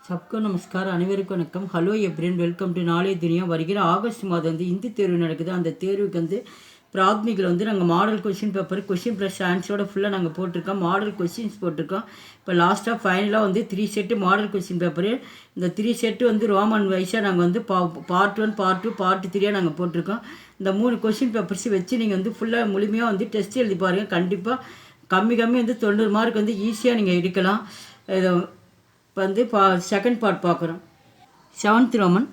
சப்கோ நமஸ்கார், அனைவருக்கும் வணக்கம். Hello எப்ரின், welcome to நாளைய துனியா. வருகிற ஆகஸ்ட் மாதம் வந்து இந்தி தேர்வு நடக்குது. அந்த தேர்வுக்கு வந்து பிராத்மிகில் வந்து நாங்கள் model question paper question plus ஆன்சரோட ஃபுல்லாக நாங்கள் போட்டிருக்கோம். மாடல் கொஷின்ஸ் போட்டிருக்கோம். இப்போ லாஸ்ட்டாக ஃபைனலாக வந்து 3 செட்டு மாடல் கொஷின் பேப்பரு. இந்த 3 செட்டு வந்து ரோமன் வைஸாக நாங்கள் வந்து பார்ட் 1, பார்ட் 2, பார்ட் 3 நாங்கள் போட்டிருக்கோம். இந்த 3 கொஷின் பேப்பர்ஸ் வச்சு நீங்கள் வந்து ஃபுல்லாக முழுமையாக வந்து டெஸ்ட் எழுதி பாருங்கள். கண்டிப்பாக கம்மி வந்து 90 மார்க் வந்து ஈஸியாக நீங்கள் எடுக்கலாம். இதை இப்போ வந்து செகண்ட் பார்ட் பார்க்குறோம். 7th ரோமன்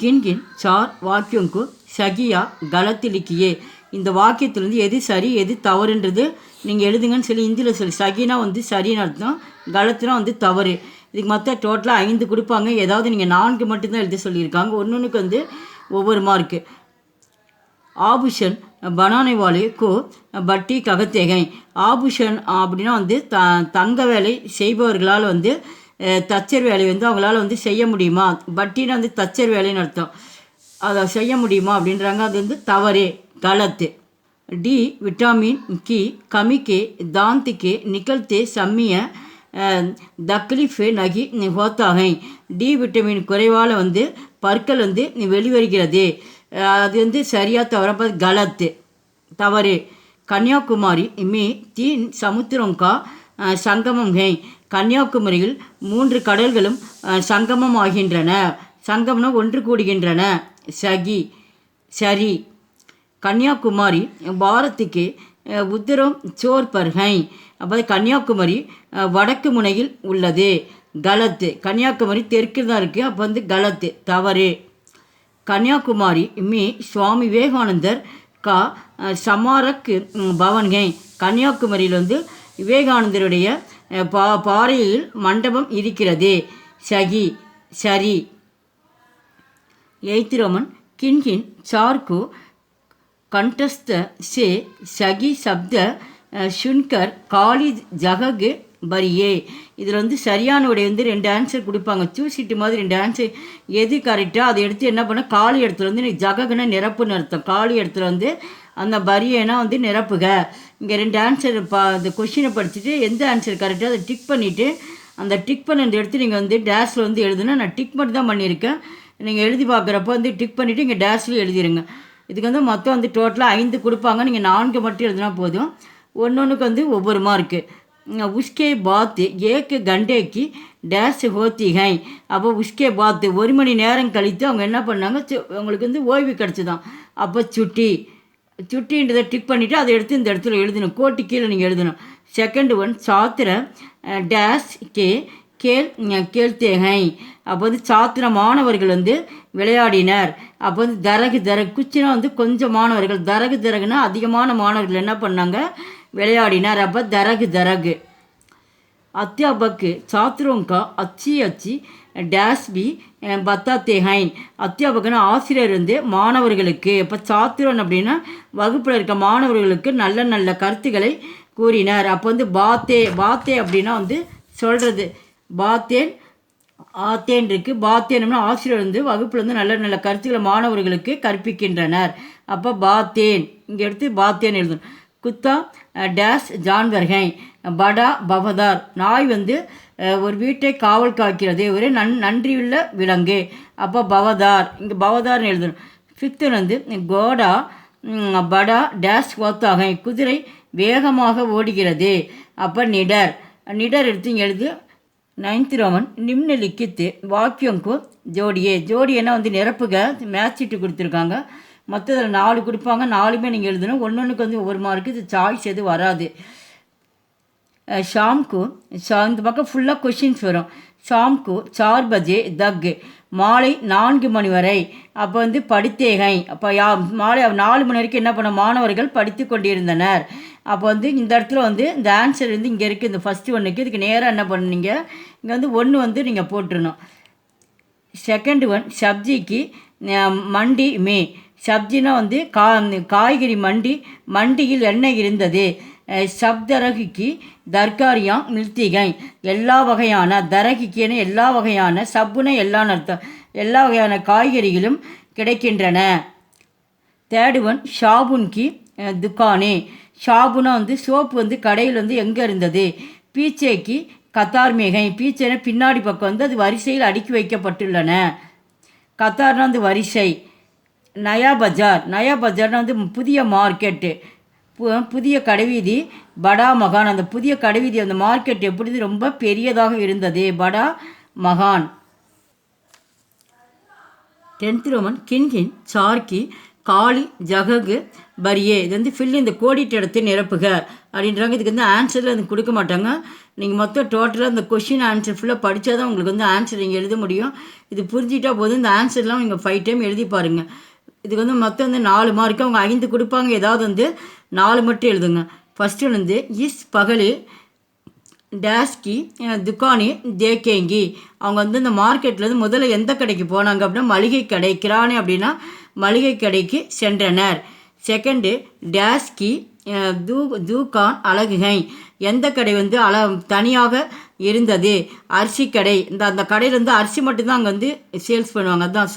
கின் சார் வாக்கியங்கு சகியா கலத்து லிக்கியே. இந்த வாக்கியத்துலேருந்து எது சரி எது தவறுன்றது நீங்கள் எழுதுங்கன்னு சொல்லி இந்தியில் சொல்லி. சகினா வந்து சரின்னு அர்த்தம், கலத்துனா வந்து தவறு. இதுக்கு மொத்தம் டோட்டலாக 5 கொடுப்பாங்க. ஏதாவது நீங்கள் 4 மட்டும்தான் எழுத சொல்லியிருக்காங்க. ஒன்றுக்கு வந்து ஒவ்வொரு மார்க்கு. ஆபூஷன் பனானை வாலே கோ பட்டி ககத்தேகை. ஆபூஷன் அப்படின்னா வந்து தங்க வேலை செய்பவர்களால் வந்து தச்சர் வேலை வந்து அவங்களால வந்து செய்ய முடியுமா. பட்டினா வந்து தச்சர் வேலைன்னு அர்த்தம். அதை செய்ய முடியுமா அப்படின்றாங்க. அது வந்து தவறு, கலத்து. டி விட்டாமின் கி கமி கே தாந்த் கே நிகழ்த்தே சம்மிய தக்லீஃபே நகி ஹோத்தாகை. டி விட்டமின் குறைவால் வந்து பற்கள் வந்து வெளிவருகிறது. அது வந்து சரியாக தவற கலத்து, தவறு. கன்னியாகுமரி மே 3 சமுத்திரம் கா சங்கமம் ஹை. கன்னியாகுமரியில் 3 கடல்களும் சங்கமம் ஆகின்றன. சங்கம்னா ஒன்று கூடுகின்றன. சகி, சரி. கன்னியாகுமரி பாரத்துக்கு உத்தரம் சோர் பர்ஹை. அப்போ கன்னியாகுமரி வடக்கு முனையில் உள்ளது. கலத்து. கன்னியாகுமரி தெற்கு தான் இருக்குது. அப்போ வந்து கலத்து, தவறு. கன்னியாகுமரி மே சுவாமி விவேகானந்தர் கா சமாரக் பவன்கை. கன்னியாகுமரியில் வந்து விவேகானந்தருடைய பாறையில் மண்டபம் இருக்கிறது. சகி, சரி. 8th ரோமன் கின் சார்கு கண்டஸ்த சே சகி சப்த சுன்கர் காலி ஜககு பரியே. இதில் வந்து சரியான உடைய வந்து 2 ஆன்சர் கொடுப்பாங்க. சூசிட்டு மாதிரி 2 ஆன்சர் எது கரெக்டாக அதை எடுத்து என்ன பண்ண, காலி இடத்துல வந்து ஜககுன நிரப்புன்னு அர்த்தம். காலி இடத்துல வந்து அந்த பரியேனா வந்து நிரப்புக. இங்கே 2 ஆன்சர் இந்த கொஷினை படிச்சுட்டு எந்த ஆன்சர் கரெக்டாக அதை டிக் பண்ணிவிட்டு அந்த டிக் பண்ண எடுத்து நீங்கள் வந்து டேஷில் வந்து எழுதுனா. நான் டிக் மட்டும் தான் பண்ணியிருக்கேன். நீங்கள் எழுதி பார்க்குறப்போ வந்து டிக் பண்ணிவிட்டு இங்கே டேஷ்லேயும் எழுதிடுங்க. இதுக்கு வந்து மொத்தம் வந்து டோட்டலாக 5 கொடுப்பாங்க. நீங்கள் 4 மட்டும் எழுதினா போதும். ஒன்றுக்கு வந்து ஒவ்வொரு மார்க்கு. உஸ்கே பாத் ஏக்கு கண்டேக்கு டேஷ் ஹோத்தி ஹை. அப்போ உஸ்கே பாத் 1 மணி நேரம் கழித்து அவங்க என்ன பண்ணாங்க, அவங்களுக்கு வந்து ஓய்வு கிடச்சிதான். அப்போ சுட்டின்றதை டிக் பண்ணிவிட்டு அதை எடுத்து இந்த இடத்துல எழுதணும். கோட்டு கீழே நீங்கள் எழுதணும். செகண்ட் ஒன் சாத்திர டேஷ் கேள்தேகை. அப்போ வந்து சாத்திர மாணவர்கள் வந்து விளையாடினர். அப்போ வந்து தரகு குச்சினா வந்து கொஞ்சம் மாணவர்கள், தரகுனா அதிகமான மாணவர்கள் என்ன பண்ணாங்க, விளையாடினார். அப்போ தரகு. அத்தியாபக்கு சாத்திரோங்கா அச்சி டேஷ் பி பத்தாத்தே ஹைன். அத்தியாபகன ஆசிரியர் வந்து மாணவர்களுக்கு, இப்போ சாத்திரன் அப்படின்னா வகுப்பில் இருக்க மாணவர்களுக்கு நல்ல நல்ல கருத்துக்களை கூறினார். அப்போ வந்து பாத்தே அப்படின்னா வந்து சொல்கிறது. ஆத்தேன் இருக்குது. பாத்தேன்னா ஆசிரியர் வந்து வகுப்பில் வந்து நல்ல நல்ல கருத்துக்களை மாணவர்களுக்கு கற்பிக்கின்றனர். அப்போ பாத்தேன் இங்கே எடுத்து பாத்தேன் எழுதணும். குத்தா டேஷ் ஜான்வர்கை படா பவதார். நாய் வந்து ஒரு வீட்டை காவல் காக்கிறது, ஒரு நன்றியுள்ள விலங்கு. அப்போ பவதார், இங்கே பவதார்னு எழுதணும். 5th வந்து கோடா படா டேஷ் ஓத்தாகை. குதிரை வேகமாக ஓடுகிறது. அப்போ நிடர் எடுத்து இங்கே எழுது. 9th ரோமன் நிம்ன லிக்கித்து வாக்கியங்கு ஜோடியேனா வந்து நிரப்புக. மேட்சிட்டு கொடுத்துருக்காங்க. மற்றதில் 4 கொடுப்பாங்க. 4மே நீங்கள் எழுதணும். ஒன்றுக்கு வந்து ஒவ்வொரு மார்க்கு. இது சாய்ஸ் எது வராது. ஷாம்கு இந்த பக்கம் ஃபுல்லாக கொஷின்ஸ் வரும். ஷாம்கு 4 பஜே தக். மாலை 4 மணி வரை. அப்போ வந்து படித்தேகை. அப்போ மாலை 4 மணி வரைக்கும் என்ன பண்ண, மாணவர்கள் படித்து கொண்டிருந்தனர். அப்போ வந்து இந்த இடத்துல வந்து இந்த ஆன்சர் வந்து இங்கே இருக்குது. இந்த ஃபஸ்ட்டு ஒன்றுக்கு இதுக்கு நேராக என்ன பண்ணுனீங்க, இங்கே வந்து 1 வந்து நீங்கள் போட்டுருணும். செகண்ட் ஒன் சப்ஜிக்கு மண்டி மே. சப்ஜினா வந்து காய்கறி மண்டியில் என்ன இருந்தது. சப்தரகிக்கு தர்காரியாம் மில்திகை. எல்லா வகையான, தரகிக்கேன்னு எல்லா வகையான, சப்புனை எல்லான்னு அர்த்தம், எல்லா வகையான காய்கறிகளும் கிடைக்கின்றன. Third one ஷாபுன்கி துக்கானே. ஷாபுனா வந்து சோப்பு வந்து கடையில் வந்து எங்கே இருந்தது. பீச்சேக்கு கத்தார் மேகை பீச்சென பின்னாடி பக்கம் வந்து அது வரிசையில் அடுக்கி வைக்கப்பட்டுள்ளன. கத்தார்னா வந்து வரிசை. நயா பஜார்னா வந்து புதிய மார்க்கெட்டு, புதிய கடைவீதி. படா மகான் அந்த புதிய கடைவீதி அந்த மார்க்கெட் எப்படி ரொம்ப பெரியதாக இருந்தது. படா மகான். 10th ரோமன் கின்கின் சார்கி காளி ஜககு பரியே. இது வந்து ஃபில் இந்த கோடிட்ட இடத்தை நிரப்புக அப்படின்றாங்க. இதுக்கு வந்து ஆன்சரில் வந்து கொடுக்க மாட்டாங்க. நீங்கள் மொத்தம் டோட்டலாக இந்த கொஷின் ஆன்சர் ஃபுல்லாக படித்தா தான் உங்களுக்கு வந்து ஆன்சர் நீங்கள் எழுத முடியும். இது புரிஞ்சிட்டா போதும். இந்த ஆன்சர்லாம் நீங்கள் 5 டைம் எழுதி பாருங்கள். இதுக்கு வந்து மொத்தம் வந்து 4 மார்க்கு அவங்க 5 கொடுப்பாங்க. ஏதாவது வந்து 4 மட்டும் எழுதுங்க. ஃபஸ்ட்டு வந்து இஸ் பகலு டேஸ்கி துக்கானி தேக்கேங்கி. அவங்க வந்து இந்த மார்க்கெட்லேருந்து முதல்ல எந்த கடைக்கு போனாங்க அப்படின்னா மளிகை கடை. கிரானே அப்படின்னா மளிகை கடைக்கு சென்றனர். செகண்டு டேஸ்கி தூக்கான் அழகுகை. எந்த கடை வந்து தனியாக இருந்தது. அரிசி கடை. அந்த கடையில் வந்து அரிசி மட்டும்தான் அங்கே வந்து சேல்ஸ் பண்ணுவாங்க. அதுதான்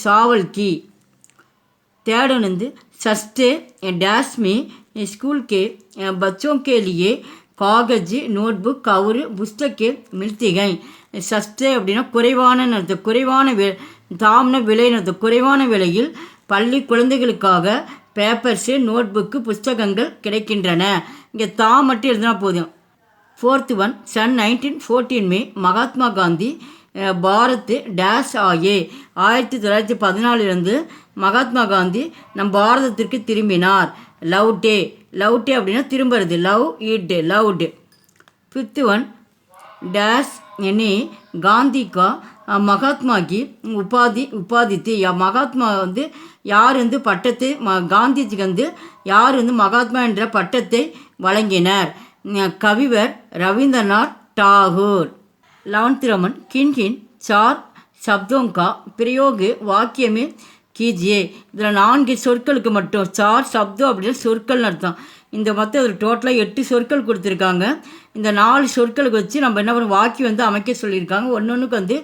சாவல் கி. தேர்ட் ஒன் வந்து சஸ்டே டேஸ்மி ஸ்கூல் கே बच्चों के लिए காகஜ் நோட்புக் கவுரு புஸ்தகே மில்திகை. சஸ்டே அப்படின்னா குறைவான தாம்ன விலைன்னு குறைவான விலையில் பள்ளி குழந்தைகளுக்காக பேப்பர்ஸு நோட்புக்கு புஸ்தகங்கள் கிடைக்கின்றன. இங்கே மட்டும் எழுதினா போதும். 4th ஒன் சன் 1914 में மகாத்மா காந்தி பாரத் டேஷ் ஆயே. 1914 மகாத்மா காந்தி நம் பாரதத்திற்கு திரும்பினார். லவ்டே அப்படின்னா திரும்புறது. லவ்டு. 5th ஒன் டேஷ் என்னே காந்தி கா மகாத்மா கி உபாதித்து. மகாத்மா வந்து யார் வந்து பட்டத்தை காந்திஜிக்கு வந்து யார் வந்து மகாத்மா என்ற பட்டத்தை வழங்கினர். கவிவர் ரவீந்திரநாத் டாகூர். 11th ரோமன் கின்கின் சார் சப்தோங்கா பிரயோகு வாக்கியமே கீஜியே. இதில் 4 சொற்களுக்கு மட்டும் சார் சப்தம் அப்படின்னு சொற்கள்னு அர்த்தம். இந்த மொத்தம் ஒரு டோட்டலாக 8 சொற்கள் கொடுத்துருக்காங்க. இந்த 4 சொற்களுக்கு வச்சு நம்ம என்ன பண்ண வாக்கியம் வந்து அமைக்க சொல்லியிருக்காங்க. ஒன்றுக்கு வந்து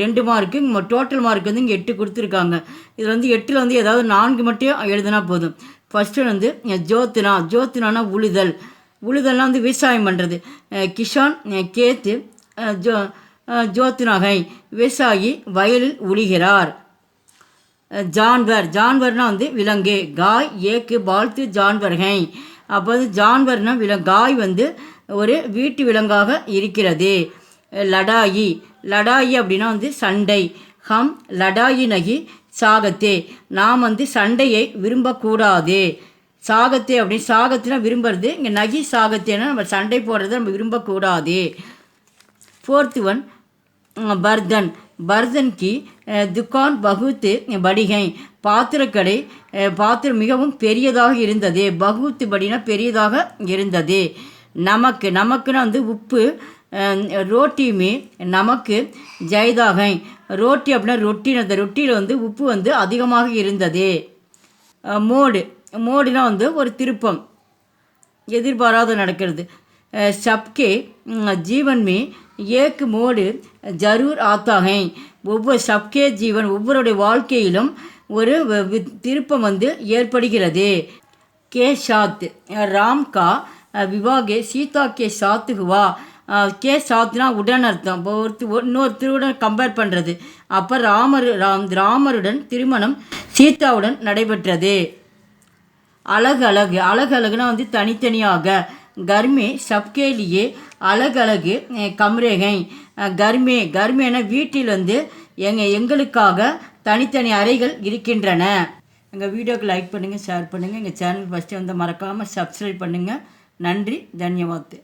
2 மார்க்கு. டோட்டல் மார்க் வந்து இங்கே 8 கொடுத்துருக்காங்க. இதில் வந்து 8ல் வந்து ஏதாவது 4 மட்டும் எழுதினா போதும். ஃபஸ்ட்டு வந்து ஜோத்துனானா உழுதல்னால் வந்து விவசாயம் பண்ணுறது. கிஷான் கேத்து ஜோத்துனகை விவசாயி வயலில் உழுகிறார். ஜான்வர்னா வந்து விலங்கு. காய் ஏக்கு பால்த்து ஜான்வர்கை. அப்போ வந்து ஜான்வர்னா காய் வந்து ஒரு வீட்டு விலங்காக இருக்கிறது. லடாயி அப்படின்னா வந்து சண்டை. ஹம் லடாயி நகி சாகத்தே. நாம் வந்து சண்டையை விரும்பக்கூடாது. சாகத்தே அப்படின்னு சாகத்தினா விரும்புறது. இங்கே நகி சாகத்தேன்னா நம்ம சண்டை போடுறத நம்ம விரும்பக்கூடாது. 4th ஒன் பர்தன் கி துக்கான் பகுத்து படிகை. பாத்திரக்கடை பாத்திரம் மிகவும் பெரியதாக இருந்தது. பகுத்து படினா பெரியதாக இருந்தது. நமக்குன்னா வந்து உப்பு. ரோட்டியுமே நமக்கு ஜெய்தாகை. ரோட்டி அப்படின்னா ரொட்டின்னு. அந்த ரொட்டியில் வந்து உப்பு வந்து அதிகமாக இருந்தது. மோடுனா வந்து ஒரு திருப்பம், எதிர்பாராத நடக்கிறது. சப்கே ஜீவன் மே ஏக் மோடு ஜரூர் ஆத்தாகை. சப்கே ஜீவன் ஒவ்வொருடைய வாழ்க்கையிலும் ஒரு திருப்பம் வந்து ஏற்படுகிறது. கே சாத் ராம் கா விவாகே சீதா கே சாத் ஹுவா. கே சாத்னா உடன் அர்த்தம். இன்னொருத்தருடன் கம்பேர் பண்ணுறது. அப்போ ராமருடன் திருமணம் சீதாவுடன் நடைபெற்றது. அழகுனா வந்து தனித்தனியாக. கர்மே சப்கேலியே அழகு கம்ரேகை. கர்மேனா வீட்டில் வந்து எங்களுக்காக தனித்தனி அறைகள் இருக்கின்றன. எங்கள் வீடியோக்கு லைக் பண்ணுங்கள், ஷேர் பண்ணுங்கள். எங்கள் சேனல் ஃபஸ்ட்டு வந்து மறக்காமல் சப்ஸ்கிரைப் பண்ணுங்கள். நன்றி, தன்யவாத்.